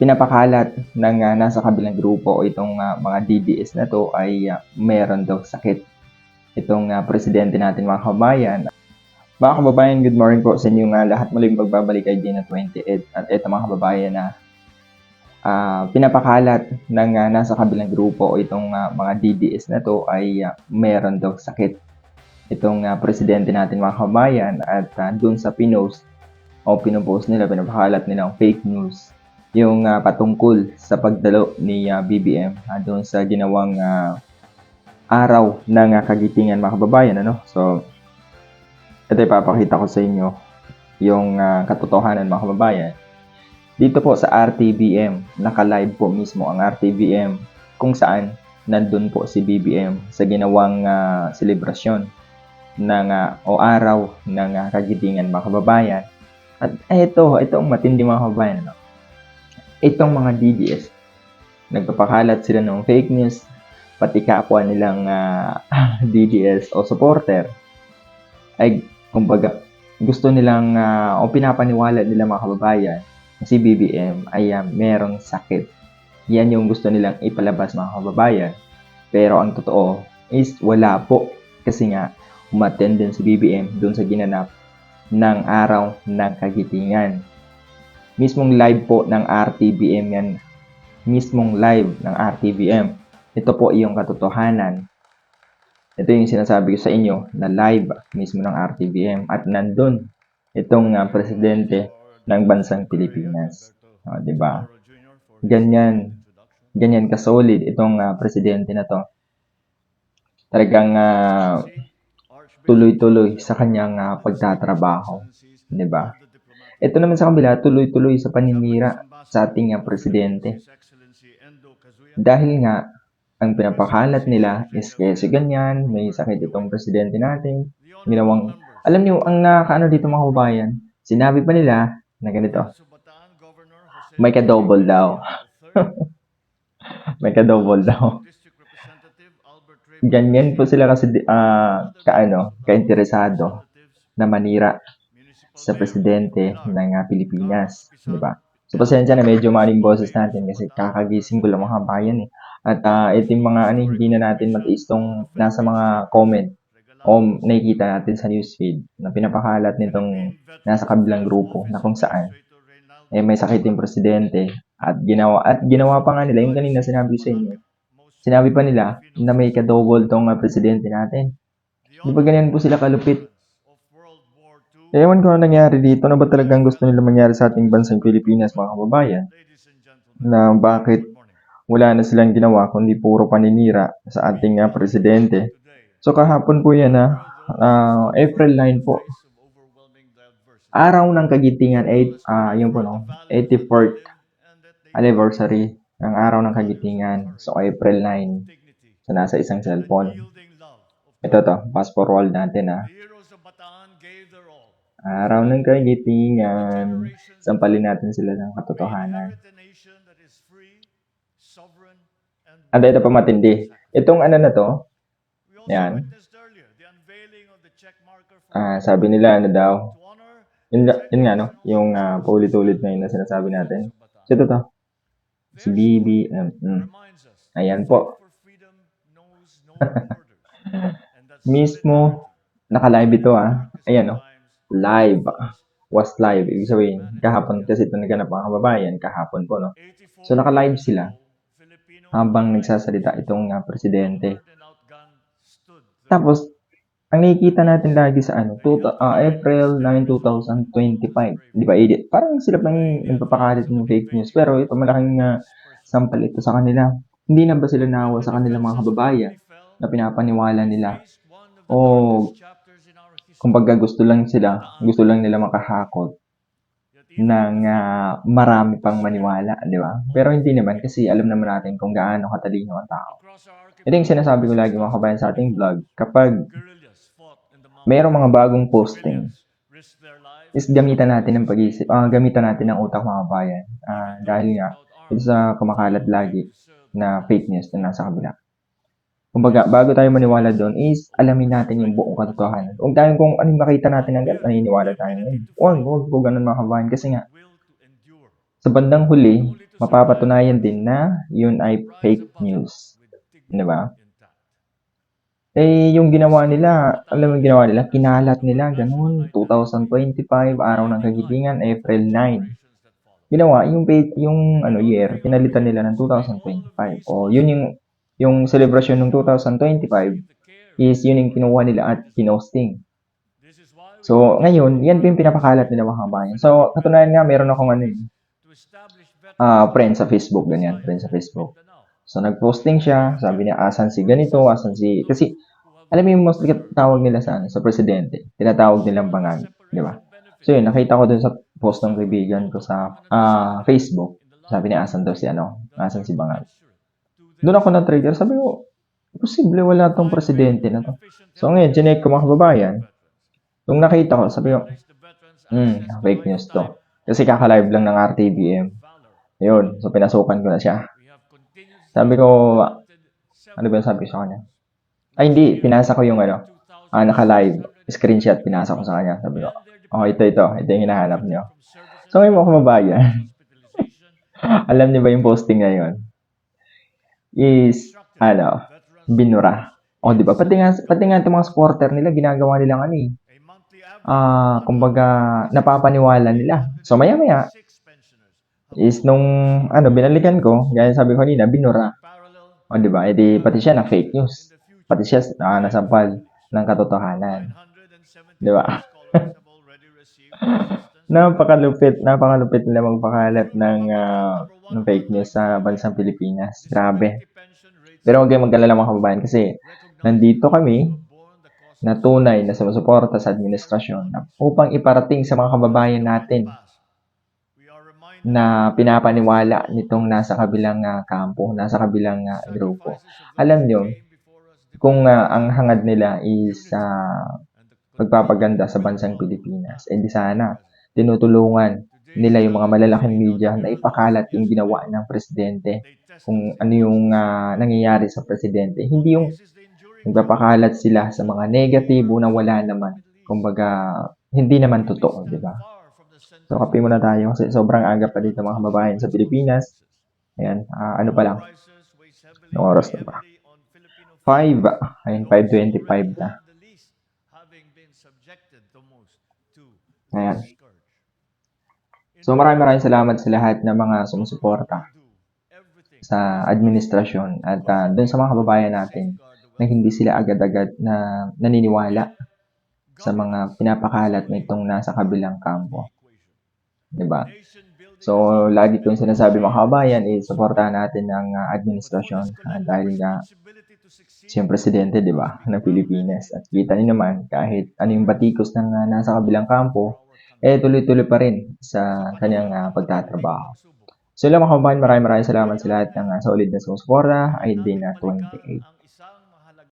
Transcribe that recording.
Pinapakalat ng nasa kabilang grupo itong mga DDS na to ay meron daw sakit. Itong presidente natin mga kabayan. Mga kababayan, good morning po sa inyo lahat. Muling pagbabalik kay Dina 28. At ito mga kababayan na pinapakalat ng nasa kabilang grupo itong mga DDS na to ay meron daw sakit. Itong presidente natin mga kabayan at dun sa pinost o pinopost nila, pinapakalat nila ang fake news yung patungkol sa pagdalo ni BBM doon sa ginawang araw ng kagitingan mga kababayan. So, ito ipapakita ko sa inyo yung katotohanan mga kababayan. Dito po sa RTBM, naka-live po mismo ang RTBM kung saan nandun po si BBM sa ginawang selebrasyon ng o araw ng kagitingan mga kababayan. At ito ang matindi mga kababayan. Itong mga DDS, nagpapakalat sila ng fake news, pati kapwa nilang DDS o supporter, ay kumbaga gusto nilang o pinapaniwala nila mga kababayan si BBM ay merong sakit. Yan yung gusto nilang ipalabas mga kababayan. Pero ang totoo is wala po. Kasi nga, umattend din si BBM doon sa ginanap ng araw ng kagitingan. Mismong live po ng RTBM yan. Mismong live ng RTBM. Ito po yung katotohanan. Ito yung sinasabi ko sa inyo na live mismo ng RTBM at nandun itong presidente ng bansang Pilipinas. Diba? Ganyan ka-solid itong presidente na to. Talagang tuloy-tuloy sa kanyang pagtatrabaho. Diba? Ito naman sa kabila, tuloy-tuloy sa paninira sa ating presidente. Dahil nga, ang pinapakalat nila is kasi ganyan, may sakit itong presidente natin. Ginawang, alam niyo, ang nakakaano dito mga kababayan, sinabi pa nila na ganito, may ka-double daw. May ka-double daw. Ganyan po sila kasi ka-interesado na manira sa presidente ng Pilipinas, di ba? So pasensya na medyo maling boses natin kasi kakagising ko lang mga kabayan eh. At ito yung mga hindi na natin matiis tong nasa mga comment o nakikita natin sa newsfeed na pinapakalat nitong nasa kabilang grupo na kung saan may sakit yung presidente at ginawa pa nga nila yung kanina sinabi sa inyo. Sinabi pa nila na may ka-double tong presidente natin. Di ba ganyan po sila kalupit? Ewan ko na nangyari dito. Ano ba talagang gusto nila mangyari sa ating bansang Pilipinas, mga kababayan? Na bakit wala na silang ginawa kundi puro paninira sa ating presidente. So kahapon po yan April 9 po. Araw ng kagitingan, yun po 84th anniversary ng araw ng kagitingan. So April 9. So nasa isang cellphone. Ito fast forward natin Araw ng kagitingan. Sampalin natin sila ng katotohanan. At ito pa matindi. Itong na to, yan. Sabi nila daw, yun nga yung paulit-ulit na yun na sinasabi natin. So ito si BBM. Ayan po. Mismo, naka-live ito Ayan live. Was live. Ibig sabihin, kahapon kasi ito naganap mga kababayan. Kahapon po, So, naka-live sila habang nagsasalita itong presidente. Tapos, ang nakikita natin lagi sa April 9, 2025. Di ba, edit? Parang sila pang nagpapakalit ng fake news. Pero ito, malaking sampal ito sa kanila. Hindi na ba sila nawa sa kanilang mga kababayan na pinapaniwala nila? O kumbaga gusto lang nila makahakot ng marami pang maniwala, di ba? Pero hindi naman kasi alam naman natin kung gaano katalino ang tao. Ito yung sinasabi ko lagi mga kabayan sa ating vlog, kapag mayroong mga bagong posting, is gamitan natin ng pag-iisip, gamitan natin ng utak mga kabayan. Dahil nga, ito sa kumakalat lagi na fake news na nasa kabila. Kumbaga, bago tayo maniwala doon is alamin natin yung buong katotohanan. Kung anong makita natin ng ganun, naniniwala tayo ngayon. Huwag po ganun mga kabayan. Kasi nga, sa bandang huli, mapapatunayan din na yun ay fake news. Di ba? Eh, yung ginawa nila, alam mo yung ginawa nila, kinalat nila, ganun, 2025, araw ng kagitingan, April 9. Ginawa, yung year, pinalitan nila ng 2025. O, yun yung celebration ng 2025 is yun yung kinuha nila at kinosting. So, ngayon, yan pa yung pinapakalat nila mga kabayan. So, katunayan nga, meron akong friend sa Facebook, ganyan, friend sa Facebook. So, nag-posting siya, sabi niya, asan si ganito, asan si... Kasi, alam mo yung mostly tawag nila sa presidente, tinatawag nilang bangag, di ba? So, yun, nakita ko dun sa post ng kaibigan ko sa Facebook, sabi niya, asan daw si asan si bangag. Doon ako na-trigger, sabi ko, posible wala tong presidente na to. So, ngayon, chinek ko mga kababayan, nung nakita ko, sabi ko, fake news to. Kasi kaka-live lang ng RTBM. Yun, so pinasukan ko na siya. Sabi ko, ano ba yung sabi ko sa kanya? Ay, hindi, pinasa ko yung naka-live, screenshot, pinasa ko sa kanya. Sabi ko, ito yung hinahanap niyo. So, ngayon mga kababayan, alam niyo ba yung posting na yun? Is, binura. O, di ba? Pati nga itong mga supporter nila, ginagawa nilang kumbaga, napapaniwala nila. So, maya-maya, is nung, binalikan ko, gaya sabi ko kanina, binura. O, di ba? E di, pati siya na fake news. Pati siya nasampal ng katotohanan. Di ba? Napakalupit nila magpakalat ng fake news sa bansang Pilipinas. Grabe. Pero huwag kayong mag-alala mga kababayan kasi nandito kami na tunay na sumusuporta sa administrasyon upang iparating sa mga kababayan natin na pinapaniwala nitong nasa kabilang kampo, nasa kabilang grupo. Alam nyo, kung ang hangad nila is pagpapaganda sa bansang Pilipinas, di sana tinutulungan nila yung mga malalaking media na ipakalat yung ginawa ng presidente, kung ano yung nangyayari sa presidente. Hindi yung nagpapakalat sila sa mga negatibo na wala naman. Kumbaga, hindi naman totoo, di ba? So, kape muna tayo kasi sobrang aga pa dito mga kababayan sa Pilipinas. Ayan, ano pa lang? Anong oras na ba? 5. Ayun, 5:25 na. Ayan. So, maraming salamat sa lahat ng mga sumusuporta sa administrasyon at dun sa mga kababayan natin na hindi sila agad-agad na naniniwala sa mga pinapakalat na itong nasa kabilang kampo. Diba? So, lagi ko yung sinasabi mga kabayan is suportahan natin ang administrasyon dahil siyang presidente, di ba, ng Pilipinas. At kita niyo naman, kahit ano yung batikos ng nasa kabilang kampo, tuloy-tuloy pa rin sa kanyang pagtatrabaho. So, lang mga kabayan, maraming salamat sa lahat ng solid na sumusuporta. I din na 28.